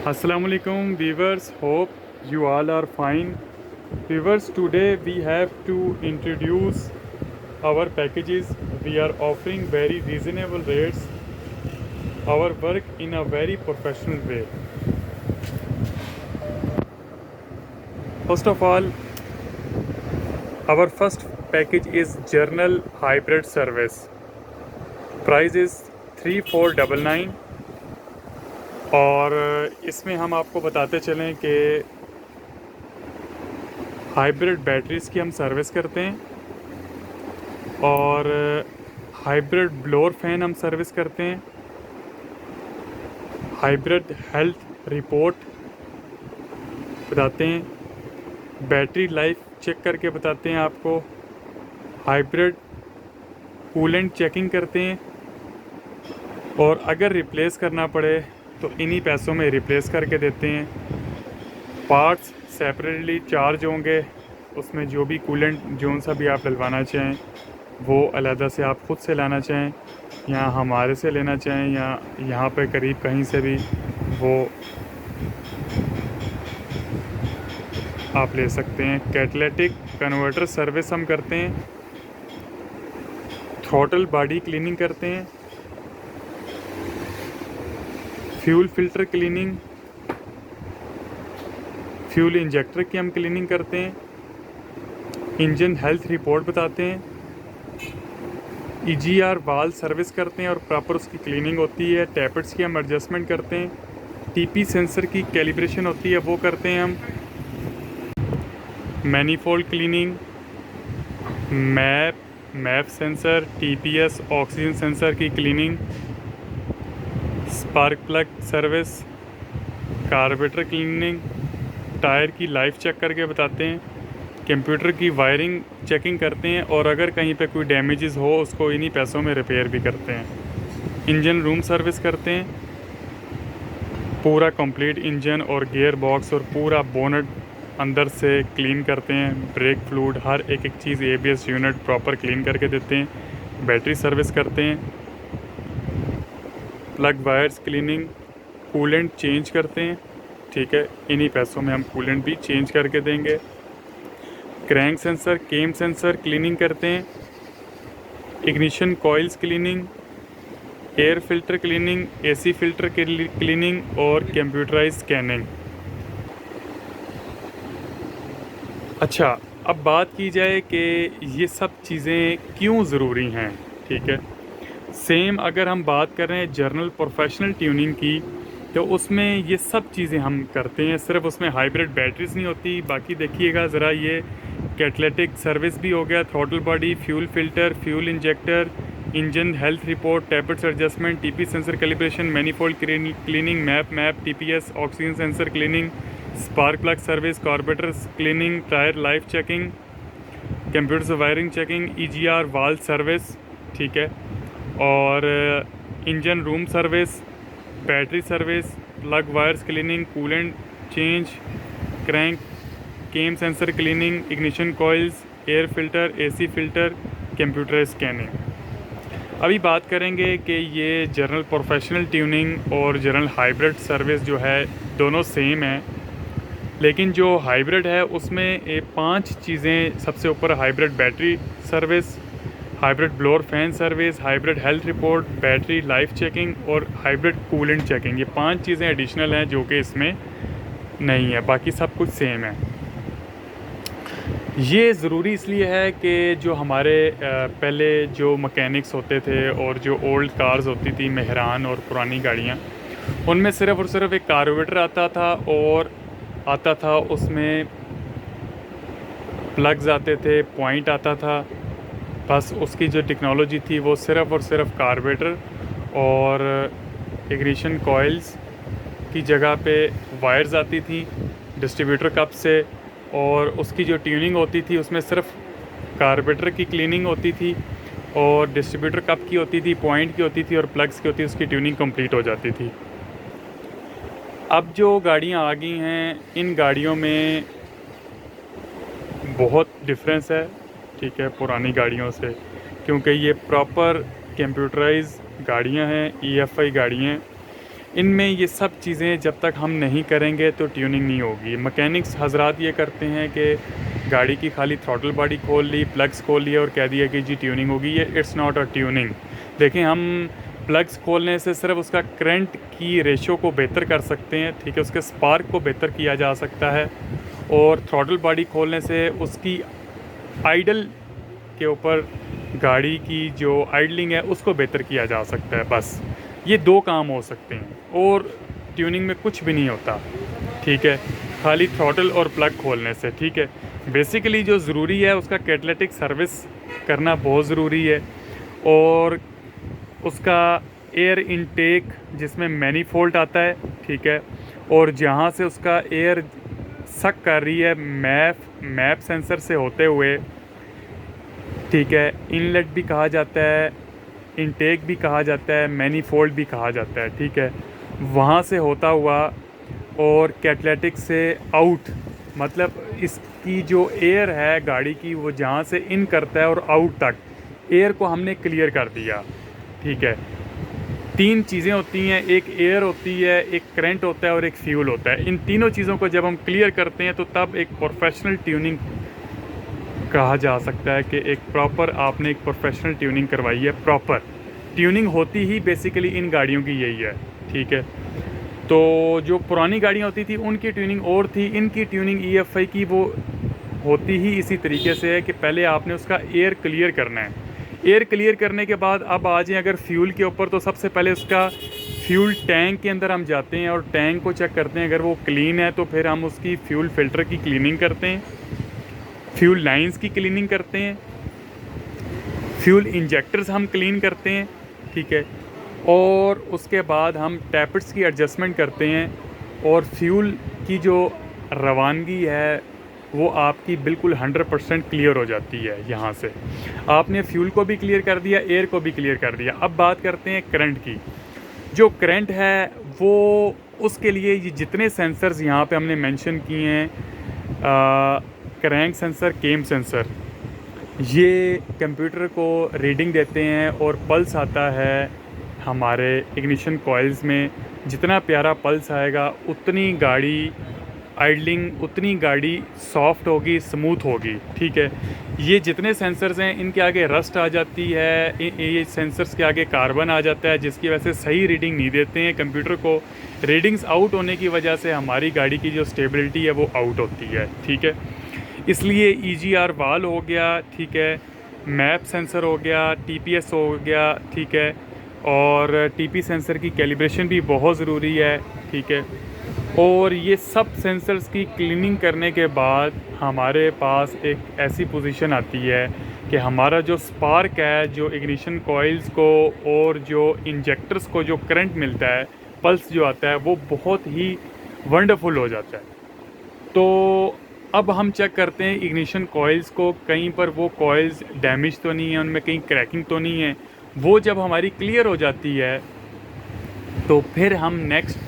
Assalamu alaikum viewers, hope you all are fine. Viewers, today we have to introduce our packages. We are offering very reasonable rates, our work in a very professional way. First of all, our first package is Journal Hybrid Service. Price is 3499 और इसमें हम आपको बताते चलें कि hybrid batteries की हम service करते हैं और हाइब्रिड ब्लोअर फ़ैन हम सर्विस करते हैं, हाइब्रिड हेल्थ रिपोर्ट बताते हैं, बैटरी लाइफ चेक करके बताते हैं आपको, हाइब्रिड कूलेंट चेकिंग करते हैं और अगर रिप्लेस करना पड़े तो इन्हीं पैसों में रिप्लेस करके देते हैं। पार्ट्स सेपरेटली चार्ज होंगे, उसमें जो भी कूलेंट जोन सा भी आप डलवाना चाहें वो अलहदा से आप ख़ुद से लाना चाहें या हमारे से लेना चाहें या यहाँ पे करीब कहीं से भी वो आप ले सकते हैं। कैटलिटिक कन्वर्टर सर्विस हम करते हैं, थ्रॉटल बॉडी क्लीनिंग करते हैं, fuel filter cleaning, fuel injector की हम क्लीनिंग करते हैं, इंजन हेल्थ रिपोर्ट बताते हैं, EGR वाल सर्विस करते हैं और प्रॉपर उसकी क्लीनिंग होती है, टैपेट्स की हम एडजस्टमेंट करते हैं, TP सेंसर की कैलिब्रेशन होती है वो करते हैं हम, manifold cleaning, map sensor, TPS oxygen sensor की cleaning, spark plug service, carburettor cleaning, tyre की लाइफ चेक करके बताते हैं, कंप्यूटर की वायरिंग चेकिंग करते हैं और अगर कहीं पे कोई डैमेजेस हो उसको इन्हीं पैसों में रिपेयर भी करते हैं। इंजन रूम सर्विस करते हैं, पूरा कंप्लीट इंजन और गियर बॉक्स और पूरा बोनट अंदर से क्लीन करते हैं, ब्रेक फ्लूइड हर एक चीज़ ABS यूनिट प्रॉपर क्लीन करके देते हैं, बैटरी सर्विस करते हैं, plug wires cleaning, coolant change करते हैं, ठीक है, इन्हीं पैसों में हम कूलेंट भी चेंज करके देंगे। क्रैंक सेंसर, केम सेंसर क्लीनिंग करते हैं, ignition coils cleaning, air filter cleaning, AC filter cleaning और कंप्यूटराइज स्कैनिंग। अच्छा, अब बात की जाए कि ये सब चीज़ें क्यों ज़रूरी हैं, ठीक है। सेम अगर हम बात कर रहे हैं जर्नल प्रोफेशनल ट्यूनिंग की तो उसमें ये सब चीज़ें हम करते हैं, सिर्फ उसमें हाइब्रिड बैटरीज नहीं होती। बाकी देखिएगा ज़रा, ये कैटलिटिक सर्विस भी हो गया, throttle body, fuel filter, fuel injector, engine health report, tappets adjustment, TP sensor calibration, manifold cleaning, map TPS oxygen sensor cleaning, spark plug service, carburettor cleaning, tyre life checking, computer से wiring checking, EGR valve service, ठीक है, और engine room service, battery service, plug wires cleaning, coolant change, crank cam sensor cleaning, ignition coils, air filter, AC filter, computer scanning. अभी बात करेंगे कि ये general professional tuning और जनरल हाइब्रिड सर्विस जो है दोनों सेम है, लेकिन जो हाइब्रिड है उसमें 5 चीज़ें सबसे ऊपर: hybrid battery service, hybrid blower fan service, hybrid health report, battery life checking और हाइब्रिड कूलेंट चेकिंग। ये 5 चीज़ें एडिशनल हैं जो कि इसमें नहीं है, बाकी सब कुछ सेम है। ये ज़रूरी इसलिए है कि जो हमारे पहले जो मैकेनिक्स होते थे और जो ओल्ड कार्स होती थी, मेहरान और पुरानी गाड़ियाँ, उनमें सिर्फ़ और सिर्फ एक कार्बोरेटर आता था, उसमें प्लग्स आते थे, पॉइंट आता था, बस उसकी जो टेक्नोलॉजी थी वो सिर्फ़ और सिर्फ कार्बोरेटर और इग्निशन कॉइल्स की जगह पे वायर्स आती थी डिस्ट्रीब्यूटर कप से, और उसकी जो ट्यूनिंग होती थी उसमें सिर्फ कार्बोरेटर की क्लीनिंग होती थी और डिस्ट्रीब्यूटर कप की होती थी, पॉइंट की होती थी और प्लग्स की होती थी, उसकी ट्यूनिंग कंप्लीट हो जाती थी। अब जो गाड़ियाँ आ गई हैं, इन गाड़ियों में बहुत डिफरेंस है, ठीक है, पुरानी गाड़ियों से, क्योंकि ये प्रॉपर कंप्यूटराइज गाड़ियाँ हैं, EFI गाड़ियाँ हैं। इनमें ये सब चीज़ें जब तक हम नहीं करेंगे तो ट्यूनिंग नहीं होगी। मैकेनिक्स हजरात ये करते हैं कि गाड़ी की खाली थ्रॉटल बॉडी खोल ली, प्लग्स खोल लिए और कह दिया कि जी ट्यूनिंग होगी। ये इट्स नॉट अ ट्यूनिंग। देखें, हम प्लग्स खोलने से सिर्फ उसका करंट की रेशो को बेहतर कर सकते हैं, ठीक है, उसके स्पार्क को बेहतर किया जा सकता है, और थ्रॉटल बॉडी खोलने से उसकी आइडल के ऊपर गाड़ी की जो आइडलिंग है उसको बेहतर किया जा सकता है। बस ये दो काम हो सकते हैं और ट्यूनिंग में कुछ भी नहीं होता, ठीक है, खाली थ्रॉटल और प्लग खोलने से, ठीक है। बेसिकली जो ज़रूरी है उसका कैटलिटिक सर्विस करना बहुत ज़रूरी है, और उसका एयर इनटेक जिसमें मैनीफोल्ड आता है, ठीक है, और जहाँ से उसका एयर सक कर रही है मैप सेंसर से होते हुए, ठीक है, इनलेट भी कहा जाता है, इनटेक भी कहा जाता है, मैनीफोल्ड भी कहा जाता है, ठीक है, वहाँ से होता हुआ और कैटलिटिक से आउट, मतलब इसकी जो एयर है गाड़ी की वो जहाँ से इन करता है और आउट तक एयर को हमने क्लियर कर दिया, ठीक है। तीन चीज़ें होती हैं, एक एयर होती है, एक करंट होता है और एक फ्यूल होता है। इन तीनों चीज़ों को जब हम क्लियर करते हैं तो तब एक प्रोफेशनल ट्यूनिंग कहा जा सकता है कि एक प्रॉपर आपने एक प्रोफेशनल ट्यूनिंग करवाई है। प्रॉपर ट्यूनिंग होती ही बेसिकली इन गाड़ियों की यही है, ठीक है। तो जो पुरानी गाड़ियाँ होती थी उनकी ट्यूनिंग और थी, इनकी ट्यूनिंग EFI की वो होती ही इसी तरीके से है कि पहले आपने उसका एयर क्लियर करना है। एयर क्लियर करने के बाद अब आ जाएँ अगर फ्यूल के ऊपर, तो सबसे पहले उसका फ्यूल टैंक के अंदर हम जाते हैं और टैंक को चेक करते हैं। अगर वो क्लीन है तो फिर हम उसकी फ्यूल फ़िल्टर की क्लीनिंग करते हैं, फ्यूल लाइंस की क्लीनिंग करते हैं, फ्यूल इंजेक्टर्स हम क्लीन करते हैं, ठीक है, और उसके बाद हम टैपेट्स की एडजस्टमेंट करते हैं, और फ्यूल की जो रवानगी है वो आपकी बिल्कुल 100% क्लियर हो जाती है। यहाँ से आपने फ्यूल को भी क्लियर कर दिया, एयर को भी क्लियर कर दिया। अब बात करते हैं करंट की। जो करंट है वो उसके लिए ये जितने सेंसर्स यहाँ पे हमने मेंशन किए हैं, क्रैंक सेंसर, केम सेंसर, ये कंप्यूटर को रीडिंग देते हैं और पल्स आता है हमारे इग्निशन कॉइल्स में। जितना प्यारा पल्स आएगा उतनी गाड़ी आइडलिंग, उतनी गाड़ी सॉफ्ट होगी, स्मूथ होगी, ठीक है। ये जितने सेंसर्स हैं इनके आगे रस्ट आ जाती है, ये सेंसर्स के आगे कार्बन आ जाता है, जिसकी वजह से सही रीडिंग नहीं देते हैं कंप्यूटर को। रीडिंग्स आउट होने की वजह से हमारी गाड़ी की जो स्टेबिलिटी है वो आउट होती है, ठीक है। इसलिए EGR वाल हो गया, ठीक है, मैप सेंसर हो गया, TPS हो गया, ठीक है, और TP सेंसर की कैलिब्रेशन भी बहुत ज़रूरी है, ठीक है। और ये सब सेंसर्स की क्लीनिंग करने के बाद हमारे पास एक ऐसी पोजीशन आती है कि हमारा जो स्पार्क है, जो इग्निशन कॉइल्स को और जो इंजेक्टर्स को जो करंट मिलता है, पल्स जो आता है, वो बहुत ही वंडरफुल हो जाता है। तो अब हम चेक करते हैं इग्निशन कॉइल्स को, कहीं पर वो कॉइल्स डैमेज तो नहीं है, उनमें कहीं क्रैकिंग तो नहीं है। वो जब हमारी क्लियर हो जाती है तो फिर हम नेक्स्ट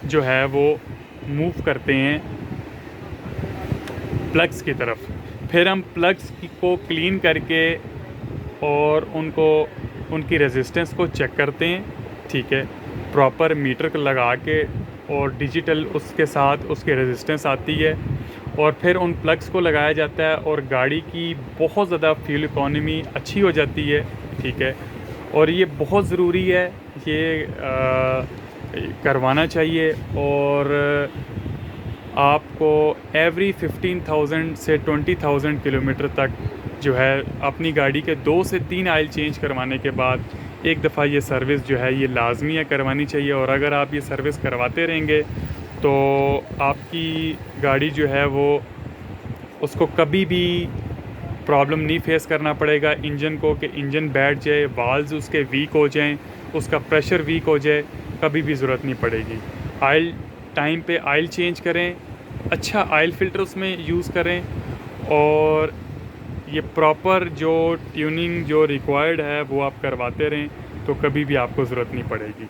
जो है वो मूव करते हैं प्लग्स की तरफ। फिर हम प्लग्स को क्लीन करके और उनकी रेजिस्टेंस को चेक करते हैं, ठीक है, प्रॉपर मीटर को लगा के, और डिजिटल उसके साथ उसकी रेजिस्टेंस आती है, और फिर उन प्लग्स को लगाया जाता है और गाड़ी की बहुत ज़्यादा फ्यूल इकॉनमी अच्छी हो जाती है, ठीक है। और ये बहुत ज़रूरी है, ये करवाना चाहिए। और आपको एवरी 15,000 से 20,000 किलोमीटर तक जो है अपनी गाड़ी के 2 से 3 आयल चेंज करवाने के बाद एक दफ़ा ये सर्विस जो है ये लाजमी है, करवानी चाहिए। और अगर आप ये सर्विस करवाते रहेंगे तो आपकी गाड़ी जो है वो उसको कभी भी प्रॉब्लम नहीं फेस करना पड़ेगा इंजन को, कि इंजन बैठ जाए, वाल्व्स उसके वीक हो जाएं, उसका प्रेशर वीक हो जाए, कभी भी ज़रूरत नहीं पड़ेगी। आयल टाइम पे आयल चेंज करें, अच्छा आयल फ़िल्टर उसमें यूज़ करें, और ये प्रॉपर जो ट्यूनिंग जो रिक्वायर्ड है वो आप करवाते रहें, तो कभी भी आपको ज़रूरत नहीं पड़ेगी।